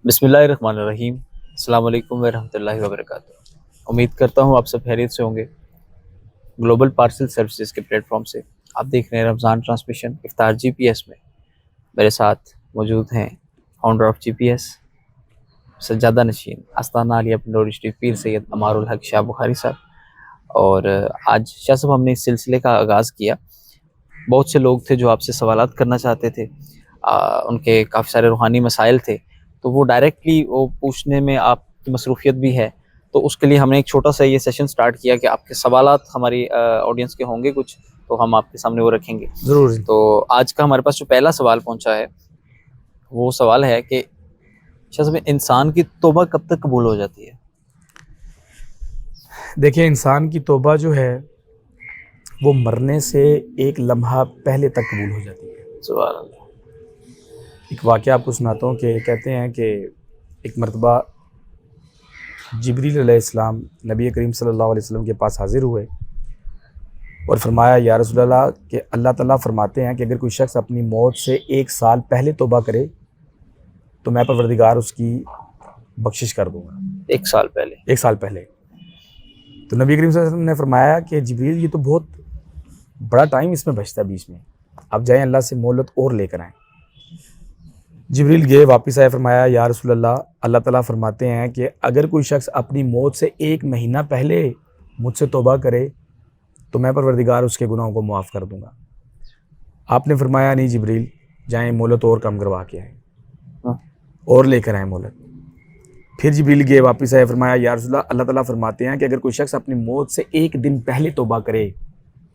بسم اللہ الرحمن الرحیم۔ السلام علیکم ورحمۃ اللہ وبرکاتہ۔ امید کرتا ہوں آپ سب خیریت سے ہوں گے۔ گلوبل پارسل سروسز کے پلیٹ فارم سے آپ دیکھ رہے ہیں رمضان ٹرانسمیشن افطار جی پی ایس میں میرے ساتھ موجود ہیں founder of G P S سجادہ نشین آستانہ علیہ پنڈوری شریف پیر سید امار الحق شاہ بخاری صاحب۔ اور آج شاہ صاحب ہم نے اس سلسلے کا آغاز کیا۔ بہت سے لوگ تھے جو آپ سے سوالات کرنا چاہتے تھے، ان کے کافی سارے روحانی مسائل تھے، تو وہ ڈائریکٹلی وہ پوچھنے میں آپ کی مصروفیت بھی ہے، تو اس کے لیے ہم نے ایک چھوٹا سا یہ سیشن سٹارٹ کیا کہ آپ کے سوالات ہماری آڈینس کے ہوں گے کچھ، تو ہم آپ کے سامنے وہ رکھیں گے ضرور۔ تو آج کا ہمارے پاس جو پہلا سوال پہنچا ہے وہ سوال ہے کہ شاہ صاحب انسان کی توبہ کب تک قبول ہو جاتی ہے؟ دیکھیں، انسان کی توبہ جو ہے وہ مرنے سے ایک لمحہ پہلے تک قبول ہو جاتی ہے۔ سبحان اللہ۔ ایک واقعہ آپ کو سناتا ہوں کہ کہتے ہیں کہ ایک مرتبہ جبریل علیہ السلام نبی کریم صلی اللہ علیہ وسلم کے پاس حاضر ہوئے اور فرمایا یا رسول اللہ کہ اللہ تعالیٰ فرماتے ہیں کہ اگر کوئی شخص اپنی موت سے 1 سال پہلے توبہ کرے تو میں پروردگار اس کی بخشش کر دوں گا۔ 1 سال پہلے؟ 1 سال پہلے۔ تو نبی کریم صلی اللہ علیہ وسلم نے فرمایا کہ جبریل، یہ تو بہت بڑا ٹائم اس میں بچتا ہے بیچ میں، آپ جائیں اللہ سے مہلت اور لے کر آئیں۔ جبریل گئے، واپس آئے، فرمایا یا رسول اللہ، اللہ تعالیٰ فرماتے ہیں کہ اگر کوئی شخص اپنی موت سے 1 مہینہ پہلے مجھ سے توبہ کرے تو میں پروردگار اس کے گناہوں کو معاف کر دوں گا۔ آپ نے فرمایا نہیں جبریل، جائیں مہلت اور کم کروا کے آئیں، اور لے کر آئیں مہلت۔ پھر جبریل گئے، واپس آئے، فرمایا یا رسول اللہ، اللہ تعالیٰ فرماتے ہیں کہ اگر کوئی شخص اپنی موت سے 1 دن پہلے توبہ کرے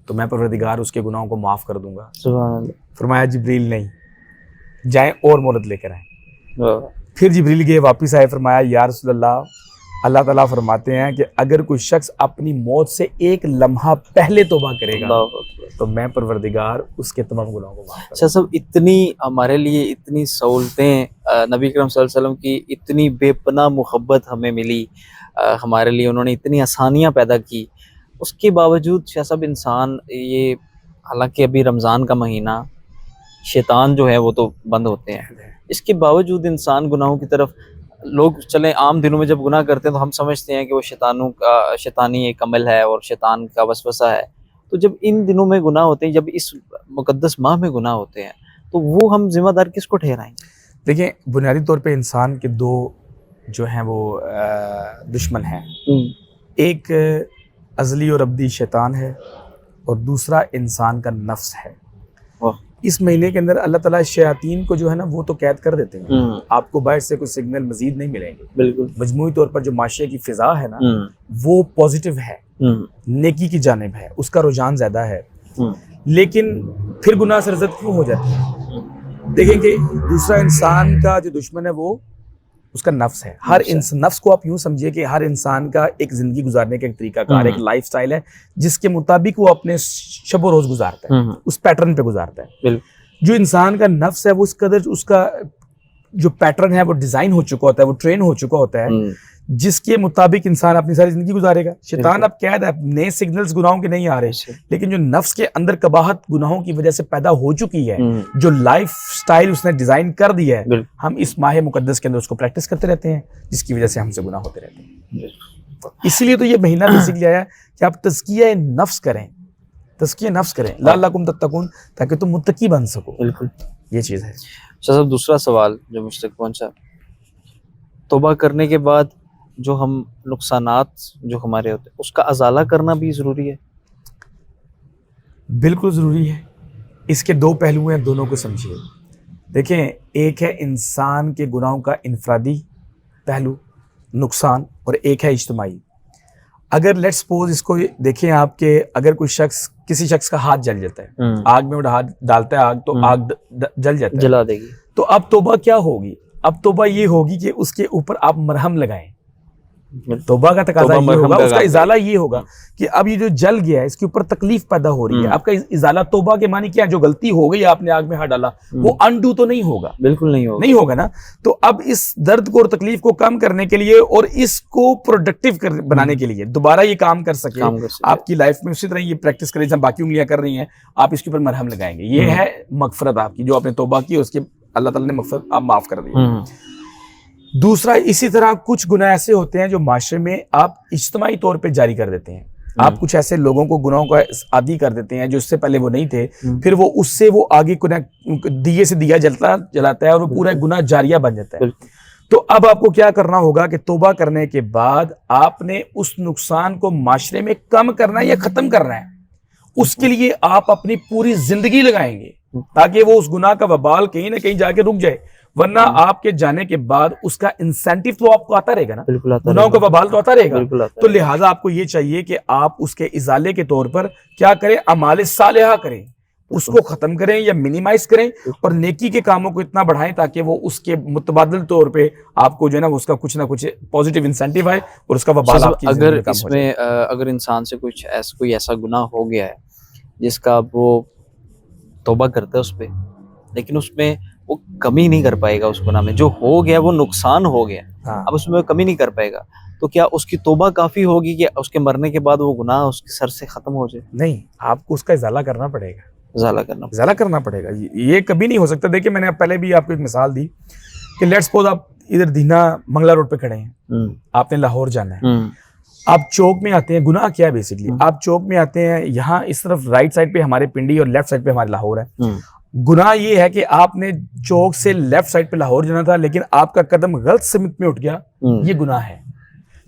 تو میں پروردگار اس کے گناہوں کو معاف کر دوں گا۔ سبحان اللہ۔ فرمایا جبریل نہیں، جائیں اور مہلت لے کر آئیں۔ واہ۔ پھر جبریل گئے، واپس آئے، فرمایا یا رسول اللہ، اللہ تعالیٰ فرماتے ہیں کہ اگر کوئی شخص اپنی موت سے 1 لمحہ پہلے توبہ کرے گا اللہ اکبر۔ تو میں پروردگار اس کے تمام گناہوں کو معاف کر شاہ صاحب اتنی ہمارے لیے اتنی سہولتیں، نبی کرم صلی اللہ علیہ وسلم کی اتنی بے پناہ محبت ہمیں ملی، ہمارے لیے انہوں نے اتنی آسانیاں پیدا کی، اس کے باوجود شاہ صاحب انسان یہ، حالانکہ ابھی رمضان کا مہینہ، شیطان جو ہے وہ تو بند ہوتے ہیں، اس کے باوجود انسان گناہوں کی طرف، لوگ چلیں عام دنوں میں جب گناہ کرتے ہیں تو ہم سمجھتے ہیں کہ وہ شیطانوں کا شیطانی ایک عمل ہے اور شیطان کا وسوسہ ہے، تو جب ان دنوں میں گناہ ہوتے ہیں، جب اس مقدس ماہ میں گناہ ہوتے ہیں، تو وہ ہم ذمہ دار کس کو ٹھہرائیں گے؟ دیکھیں، بنیادی طور پہ انسان کے 2 جو ہیں وہ دشمن ہیں، ایک ازلی اور ابدی شیطان ہے اور دوسرا انسان کا نفس ہے۔ اس مہینے کے اندر اللہ تعالیٰ شیاطین کو جو ہے نا وہ تو قید کر دیتے ہیں، آپ کو باہر سے کوئی سگنل مزید نہیں ملیں گے۔ بالکل۔ مجموعی طور پر جو معاشرے کی فضا ہے نا وہ پازیٹیو ہے، نیکی کی جانب ہے، اس کا رجحان زیادہ ہے، لیکن پھر گناہ سرزد کیوں ہو جاتے ہیں؟ دیکھیں کہ دوسرا انسان کا جو دشمن ہے وہ اس کا نفس ہے۔ ہر نفس کو آپ یوں سمجھیے کہ ہر انسان کا ایک زندگی گزارنے کا ایک طریقہ کار، ایک لائف سٹائل ہے جس کے مطابق وہ اپنے شب و روز گزارتا ہے، اس پیٹرن پہ گزارتا ہے۔ جو انسان کا نفس ہے وہ اس قدر اس کا جو پیٹرن ہے وہ ڈیزائن ہو چکا ہوتا ہے، وہ ٹرین ہو چکا ہوتا ہے، جس کے مطابق انسان اپنی ساری زندگی گزارے گا۔ شیطان اب قید ہے، نئے سگنلز گناہوں کے نہیں آ رہے، لیکن جو نفس کے اندر قباحت گناہوں کی وجہ سے پیدا ہو چکی ہے، جو لائف سٹائل اس نے ڈیزائن کر دی ہے، ہم اس ماہ مقدس کے اندر اس کو پریکٹس کرتے رہتے ہیں، جس کی وجہ سے ہم سے گناہ ہوتے رہتے ہیں۔ اسی لیے تو یہ مہینہ بیسیکلی آیا کہ آپ تزکیہ نفس کریں، تزکیہ نفس کریں، لعلکم تتقون، تاکہ تم متقی بن سکو۔ بالکل یہ چیز ہے۔ شاہ صاحب دوسرا سوال جو مجھ تک پہنچا، توبہ کرنے کے بعد جو ہم نقصانات جو ہمارے ہوتے ہیں اس کا ازالہ کرنا بھی ضروری ہے؟ بالکل ضروری ہے۔ اس کے 2 پہلو ہیں، دونوں کو سمجھیے۔ دیکھیں، ایک ہے انسان کے گناہوں کا انفرادی پہلو نقصان، اور ایک ہے اجتماعی۔ اگر لیٹ سپوز اس کو دیکھیں آپ کہ اگر کوئی شخص، کسی شخص کا ہاتھ جل جاتا ہے، آگ میں وہ ہاتھ ڈالتا ہے آگ تو آگ جل جاتا ہے، جلا دے گی، تو اب توبہ کیا ہوگی؟ اب توبہ یہ ہوگی کہ اس کے اوپر آپ مرہم لگائیں۔ توبہ کا تقاضا یہ ہوگا، اس کا ازالہ یہ ہوگا کہ اب یہ جو جل گیا ہے اس کے اوپر تکلیف پیدا ہو رہی ہے، آپ کا ازالہ توبہ کے معنی کیا؟ جو غلطی ہو گئی آپ نے آگ میں ہاتھ ڈالا وہ انڈو تو نہیں ہوگا، بالکل نہیں ہوگا نا۔ تو اب اس درد کو اور تکلیف کو کم کرنے کے لیے اور اس کو پروڈکٹیو بنانے کے لیے، دوبارہ یہ کام کر سکے آپ کی لائف میں، اسی طرح یہ پریکٹس کریں جب باقی انگلیاں کر رہی ہیں، آپ اس کے اوپر مرہم لگائیں گے۔ یہ ہے مغفرت آپ کی، جو آپ نے توبہ کی اس کے اللہ تعالیٰ نے مغفرت آپ معاف کر دی۔ دوسرا اسی طرح کچھ گناہ ایسے ہوتے ہیں جو معاشرے میں آپ اجتماعی طور پہ جاری کر دیتے ہیں. آپ کچھ ایسے لوگوں کو گناہوں کا عادی کر دیتے ہیں جو اس سے پہلے وہ نہیں تھے, پھر وہ اس سے وہ آگے دیے سے دیا جلاتا ہے اور وہ پورا گناہ جاریہ بن جاتا ہے. تو اب آپ کو کیا کرنا ہوگا کہ توبہ کرنے کے بعد آپ نے اس نقصان کو معاشرے میں کم کرنا ہے یا ختم کرنا ہے. اس کے لیے آپ اپنی پوری زندگی لگائیں گے تاکہ وہ اس گناہ کا وبال کہیں نہ کہیں جا کے رک جائے, ورنہ آپ کے جانے کے بعد اس کا انسینٹیو تو آپ کو آتا رہے گا نا, گناہوں کا وبال تو آتا رہے گا. تو لہٰذا آپ کو یہ چاہیے کہ آپ اس کے ازالے کے طور پر کیا کریں, اعمال صالحہ کریں, اس کو ختم کریں یا منیمائز کریں, اور نیکی کے کاموں کو اتنا بڑھائیں تاکہ وہ اس کے متبادل طور پہ آپ کو جو ہے نا اس کا کچھ نہ کچھ پازیٹیو انسینٹیو آئے اور اس کا وبال آپ کی زندگی میں کم ہو جائے. اگر انسان سے کوئی ایسا گناہ ہو گیا ہے جس کا وہ توبہ کرتا ہے اس پہ, لیکن اس میں وہ کمی نہیں کر پائے گا, اس گناہ میں جو ہو گیا وہ نقصان ہو گیا, اب اس میں کمی نہیں کر پائے گا, تو کیا اس کی توبہ کافی ہوگی کہ اس کے مرنے کے بعد وہ گناہ اس کے سر سے ختم ہو جائے؟ نہیں, آپ کو اس کا ازالہ کرنا پڑے گا, ازالہ کرنا پڑے گا. یہ کبھی نہیں ہو سکتا. دیکھیں میں نے پہلے بھی آپ کو ایک مثال دی کہ لیٹس سپوز آپ ادھر دینا منگلا روڈ پہ کھڑے ہیں, آپ نے لاہور جانا ہے, آپ چوک میں آتے ہیں. گناہ کیا ہے بیسکلی, آپ چوک میں آتے ہیں, یہاں اس طرف رائٹ سائڈ پہ ہمارے پنڈی اور لیفٹ سائڈ پہ ہمارے لاہور ہے. گناہ یہ ہے کہ آپ نے چوک سے لیفٹ سائڈ پہ لاہور جانا تھا لیکن آپ کا قدم غلط سمت میں اٹھ گیا, یہ گناہ ہے.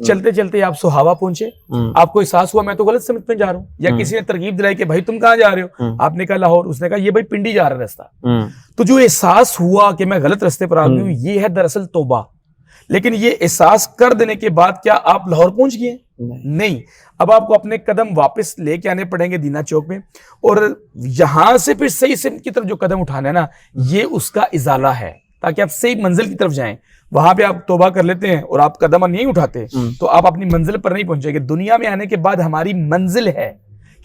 چلتے چلتے آپ سہاوا پہنچے, آپ کو احساس ہوا میں تو غلط سمت میں جا رہا ہوں, یا کسی نے ترغیب دلائی کہ بھائی تم کہاں جا رہے ہو, آپ نے کہا لاہور, اس نے کہا یہ بھائی پنڈی جا رہا ہے رستہ. تو جو احساس ہوا کہ میں غلط رستے پر آ گئی ہوں, یہ ہے دراصل توبہ. لیکن یہ احساس کر دینے کے بعد کیا آپ لاہور پہنچ گئے؟ نہیں. اب آپ کو اپنے قدم واپس لے کے آنے پڑیں گے دینا چوک میں, اور یہاں سے پھر صحیح سمت کی طرف جو قدم اٹھانا ہے نا, یہ اس کا ازالہ ہے تاکہ آپ صحیح منزل کی طرف جائیں. وہاں پہ آپ توبہ کر لیتے ہیں اور آپ قدم نہیں اٹھاتے تو آپ اپنی منزل پر نہیں پہنچے گے. دنیا میں آنے کے بعد ہماری منزل ہے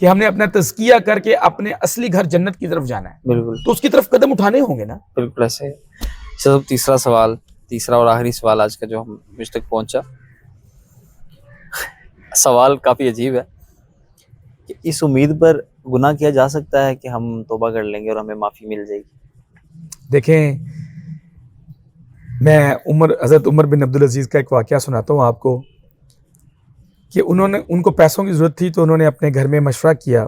کہ ہم نے اپنا تزکیہ کر کے اپنے اصلی گھر جنت کی طرف جانا ہے, تو اس کی طرف قدم اٹھانے ہوں گے نا. بالکل ایسے. تیسرا اور آخری سوال آج کا جو ہم مجھ تک پہنچا, سوال کافی عجیب ہے کہ اس امید پر گناہ کیا جا سکتا ہے کہ ہم توبہ کر لیں گے اور ہمیں معافی مل جائے گی؟ دیکھیں, میں حضرت عمر بن عبدالعزیز کا ایک واقعہ سناتا ہوں آپ کو کہ ان کو پیسوں کی ضرورت تھی, تو انہوں نے اپنے گھر میں مشورہ کیا,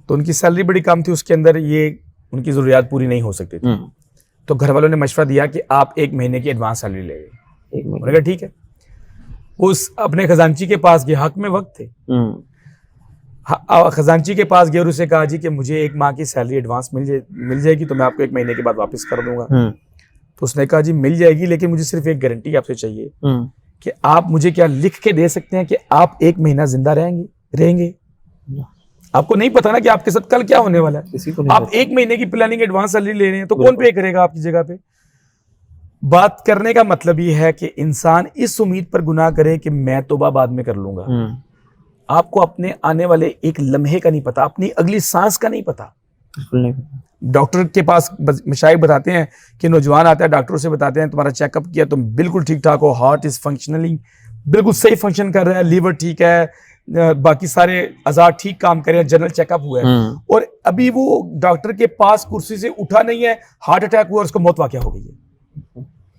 تو ان کی سیلری بڑی کم تھی, اس کے اندر یہ ان کی ضروریات پوری نہیں ہو سکتی تھی. تو گھر والوں نے مشورہ دیا کہ آپ 1 مہینے کی ایڈوانس سیلری لے گئے. انہوں نے کہا ٹھیک ہے. وہ اپنے خزانچی کے پاس گئے, حق میں وقت تھے, خزانچی کے پاس گئے اور اسے کہا جی کہ مجھے 1 ماہ کی سیلری ایڈوانس مل جائے گی, تو میں آپ کو 1 مہینے کے بعد واپس کر دوں گا. تو اس نے کہا جی مل جائے گی, لیکن مجھے صرف ایک گارنٹی آپ سے چاہیے کہ آپ مجھے کیا لکھ کے دے سکتے ہیں کہ آپ 1 مہینہ زندہ رہیں گے. آپ کو نہیں پتا نا کہ آپ کے ساتھ کل کیا ہونے والا ہے. آپ 1 مہینے کی پلاننگ ایڈوانس سیلری لے رہے ہیں, تو کون پے کرے گا آپ کی جگہ پہ؟ بات کرنے کا مطلب یہ ہے کہ انسان اس امید پر گناہ کرے کہ میں توبہ بعد میں کر لوں گا. آپ کو اپنے آنے والے ایک لمحے کا نہیں پتا, اپنی اگلی سانس کا نہیں پتا. ڈاکٹر کے پاس مشائخ بتاتے ہیں کہ نوجوان آتا ہے, ڈاکٹر سے بتاتے ہیں تمہارا چیک اپ کیا, تم بالکل ٹھیک ٹھاک ہو, ہارٹ از فنکشنلی بالکل صحیح فنکشن کر رہا ہے, لیور ٹھیک ہے, باقی سارے اعضاء ٹھیک کام کر رہے ہیں, جنرل چیک اپ ہوا ہے, اور ابھی وہ ڈاکٹر کے پاس کرسی سے اٹھا نہیں ہے, ہارٹ اٹیک ہوا اور اس کو موت واقع ہو گئی ہے.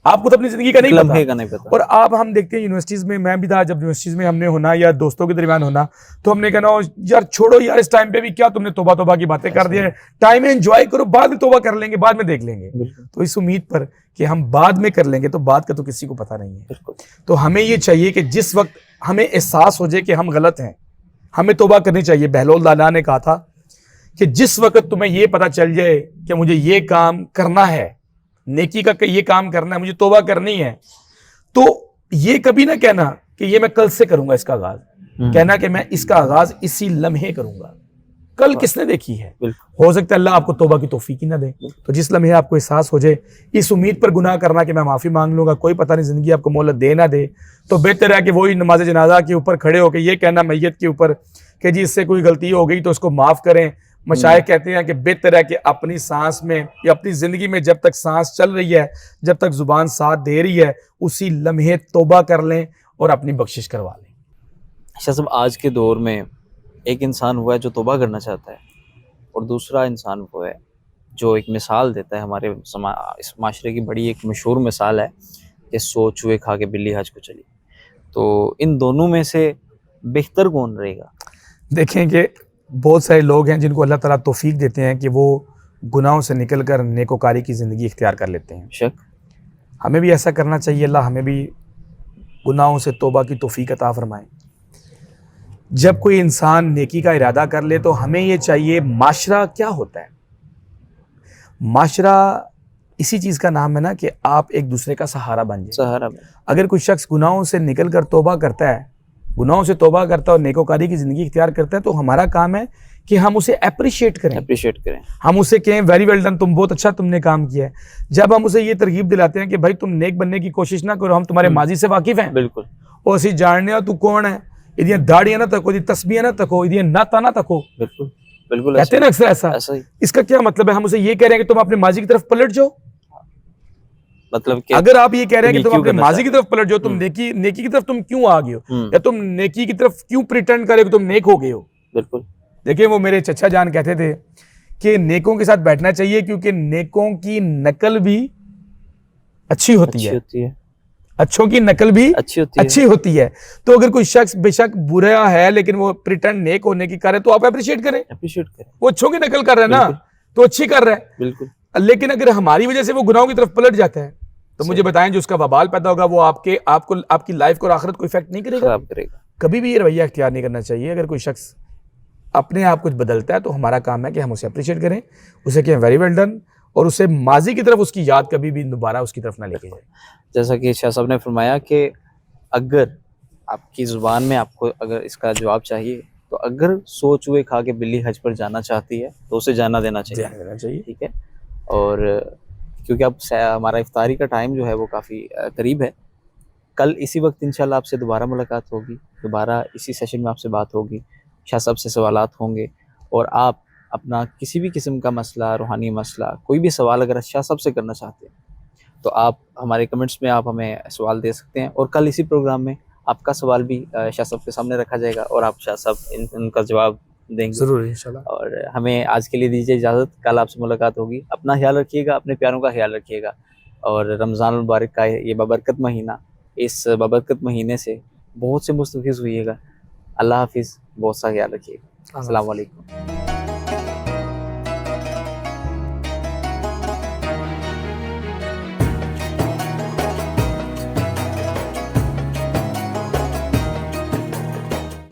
آپ کو تو اپنی زندگی کا نہیں پتا. اور آپ ہم دیکھتے ہیں یونیورسٹیز میں, میں بھی تھا جب یونیورسٹیز میں ہم نے ہونا یا دوستوں کے درمیان ہونا, تو ہم نے کہنا یار چھوڑو یار, اس ٹائم پہ بھی کیا تم نے توبہ کی باتیں کر دی ہیں, ٹائم انجوائے کرو, بعد میں توبہ کر لیں گے, بعد میں دیکھ لیں گے. تو اس امید پر کہ ہم بعد میں کر لیں گے, تو بعد کا تو کسی کو پتا نہیں ہے. تو ہمیں یہ چاہیے کہ جس وقت ہمیں احساس ہو جائے کہ ہم غلط ہیں, ہمیں توبہ کرنی چاہیے. بہلول دانا نے کہا تھا کہ جس وقت تمہیں یہ پتا چل جائے کہ مجھے یہ کام کرنا ہے, نیکی کا یہ کام کرنا ہے, مجھے توبہ کرنی ہے, تو یہ کبھی نہ کہنا کہ یہ میں کل سے کروں گا اس کا آغاز, کہنا کہ میں اس کا آغاز اسی لمحے کروں گا. کل کس نے دیکھی ہے؟ ہو سکتا ہے اللہ آپ کو توبہ کی توفیق ہی نہ دے. تو جس لمحے آپ کو احساس ہو جائے اس امید پر گناہ کرنا کہ میں معافی مانگ لوں گا, کوئی پتہ نہیں زندگی آپ کو مہلت دے نہ دے, تو بہتر ہے کہ وہی نماز جنازہ کے اوپر کھڑے ہو کے یہ کہنا میت کے اوپر کہ جی اس سے کوئی غلطی ہو گئی تو اس کو معاف کریں. مشائخ کہتے ہیں کہ بہتر ہے کہ اپنی سانس میں یا اپنی زندگی میں جب تک سانس چل رہی ہے, جب تک زبان ساتھ دے رہی ہے, اسی لمحے توبہ کر لیں اور اپنی بخشش کروا لیں. شاہ صاحب, آج کے دور میں ایک انسان ہوا ہے جو توبہ کرنا چاہتا ہے, اور دوسرا انسان وہ ہے جو ایک مثال دیتا ہے, ہمارے اس معاشرے کی بڑی ایک مشہور مثال ہے, کہ 100 چوہے کھا کے بلی حج کو چلی. تو ان دونوں میں سے بہتر کون رہے گا؟ دیکھیں کہ بہت سارے لوگ ہیں جن کو اللہ تعالیٰ توفیق دیتے ہیں کہ وہ گناہوں سے نکل کر نیکوکاری کی زندگی اختیار کر لیتے ہیں. شک. ہمیں بھی ایسا کرنا چاہیے. اللہ ہمیں بھی گناہوں سے توبہ کی توفیق عطا فرمائے. جب کوئی انسان نیکی کا ارادہ کر لے تو ہمیں یہ چاہیے. معاشرہ کیا ہوتا ہے؟ معاشرہ اسی چیز کا نام ہے نا کہ آپ ایک دوسرے کا سہارا بن جائیں. سہارا میں اگر کوئی شخص گناہوں سے نکل کر توبہ کرتا ہے، گناہوں سے توبہ کرتا ہے اور نیکوکاری کی زندگی اختیار کرتا ہے تو ہمارا کام ہے کہ ہم اسے اپریشیٹ کریں. اپریشیٹ کریں. ہم اسے کہیں ویری ویل ڈن، تم بہت اچھا تم نے کام کیا ہے. جب ہم اسے یہ ترغیب دلاتے ہیں کہ بھائی تم نیک بننے کی کوشش نہ کرو، ہم تمہارے ماضی سے واقف ہیں، بالکل، اور اسی جاننے ہو تو کون ہے، یہ داڑیاں نہ تکو، یہ تسبیحاں نہ تکو، یہ ناتا نہ تکو، بالکل بالکل کہتے ہیں نا اکثر ایسا. ایسا ہی. اس کا کیا مطلب ہے؟ ہم اسے یہ کہہ رہے ہیں کہ تم اپنے ماضی کی طرف پلٹ جاؤ. مطلب کہ اگر آپ یہ کہہ رہے ہیں کہ تم کیوں اپنے کرنا ماضی کی چاہتے طرف پلٹ جاؤ، تم نیکی کی طرف تم کیوں آ گئے ہو، یا تم نیکی کی طرف کیوں پریٹینڈ کرے کہ تم نیک ہو گئے ہو. بالکل. دیکھیں وہ میرے چچا جان کہتے تھے کہ نیکوں کے ساتھ بیٹھنا چاہیے کیونکہ نیکوں کی نقل بھی اچھی ہوتی ہے، اچھوں کی نقل بھی اچھی ہوتی ہے. تو اگر کوئی شخص بے شک برا ہے لیکن وہ پریٹینڈ نیک ہونے کی کرے تو آپ اپریشیٹ کریں. وہ اچھوں کی نقل کر رہا ہے نا تو اچھی کر رہا ہے. بالکل. لیکن اگر ہماری وجہ سے وہ گناہوں کی طرف پلٹ جاتا ہے تو مجھے بتائیں جو اس کا وبال پیدا ہوگا وہ آپ کی لائف کو اور آخرت کو افیکٹ نہیں کرے گا. کبھی بھی یہ رویہ اختیار نہیں کرنا چاہیے. اگر کوئی شخص اپنے آپ کچھ بدلتا ہے تو ہمارا کام ہے کہ ہم اسے اپریشیٹ کریں، اسے کہیں ویری ویل ڈن، اور اسے ماضی کی طرف اس کی یاد کبھی بھی دوبارہ اس کی طرف نہ لے کے جائے. جیسا کہ شاہ صاحب نے فرمایا کہ اگر آپ کی زبان میں آپ کو اگر اس کا جواب چاہیے تو اگر 100 چوہے کھا کے بلی حج پر جانا چاہتی ہے تو اسے جانا دینا چاہیے. ٹھیک ہے. اور کیونکہ اب ہمارا افطاری کا ٹائم جو ہے وہ کافی قریب ہے. کل اسی وقت انشاءاللہ آپ سے دوبارہ ملاقات ہوگی، دوبارہ اسی سیشن میں آپ سے بات ہوگی، شاہ صاحب سے سوالات ہوں گے، اور آپ اپنا کسی بھی قسم کا مسئلہ، روحانی مسئلہ، کوئی بھی سوال اگر شاہ صاحب سے کرنا چاہتے ہیں تو آپ ہمارے کمنٹس میں آپ ہمیں سوال دے سکتے ہیں. اور کل اسی پروگرام میں آپ کا سوال بھی شاہ صاحب کے سامنے رکھا جائے گا اور آپ شاہ صاحب ان کا جواب دیں گے ضرور انشاءاللہ. اور ہمیں آج کے لیے دیجیے اجازت. کل آپ سے ملاقات ہوگی. اپنا خیال رکھیے گا، اپنے پیاروں کا خیال رکھیے گا، اور رمضان المبارک کا یہ بابرکت مہینہ، اس بابرکت مہینے سے بہت سے مستفیض ہوئیے گا. اللہ حافظ. بہت سا خیال رکھیے گا. السلام علیکم.